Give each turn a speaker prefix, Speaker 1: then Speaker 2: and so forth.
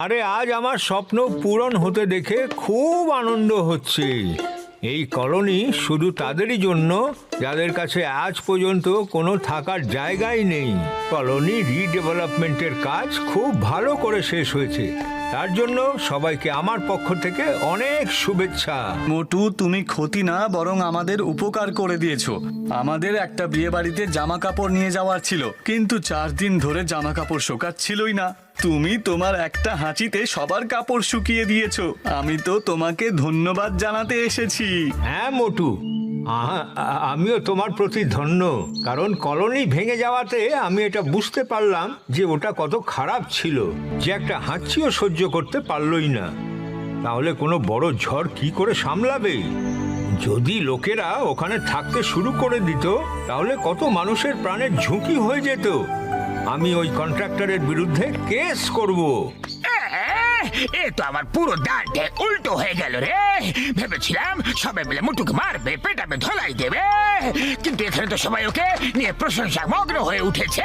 Speaker 1: আরে আজ আমার স্বপ্ন পূরণ হতে দেখে খুব আনন্দ হচ্ছে। এই কলোনি শুধু তাদেরই জন্য যাদের কাছে আজ পর্যন্ত কোনো থাকার জায়গাই নেই। কলোনি রিডেভেলপমেন্টের কাজ খুব ভালো করে শেষ হয়েছে, তার জন্য সবাইকে আমার পক্ষ থেকে অনেক শুভেচ্ছা।
Speaker 2: মোটু, তুমি ক্ষতি না বরং আমাদের উপকার করে দিয়েছো। আমাদের একটা বিয়ে বাড়িতে জামা কাপড় নিয়ে যাওয়ার ছিল, কিন্তু 4 দিন ধরে জামা কাপড় শোকাচ্ছিলই না। তুমি তোমার একটা হাঁচিতে সবার কাপড় শুকিয়ে দিয়েছো। আমি তো তোমাকে ধন্যবাদ জানাতে এসেছি।
Speaker 1: হ্যাঁ মোটু, আমিও তোমার প্রতি ধন্য, কারণ কলোনি ভেঙে যাওয়াতে আমি এটা বুঝতে পারলাম যে ওটা কত খারাপ ছিল, যে একটা হাঁচিও সহ্য করতে পারলই না। তাহলে কোনো বড় ঝড় কি করে সামলাবে? যদি লোকেরা ওখানে থাকতে শুরু করে দিত তাহলে কত মানুষের প্রাণের ঝুঁকি হয়ে যেত। আমি ওই কন্ট্রাক্টরের বিরুদ্ধে কেস করব।
Speaker 3: এ তো আমার পুরো দাঁড়ে উল্টো হয়ে গেল রে। ভেবেছিলাম সবাই মিলে মুটুকে মারবে, পেটাবে, ধলাই দেবে, কিন্তু এখানে তো সবাই ওকে নিয়ে প্রশংসা মগ্ন হয়ে উঠেছে।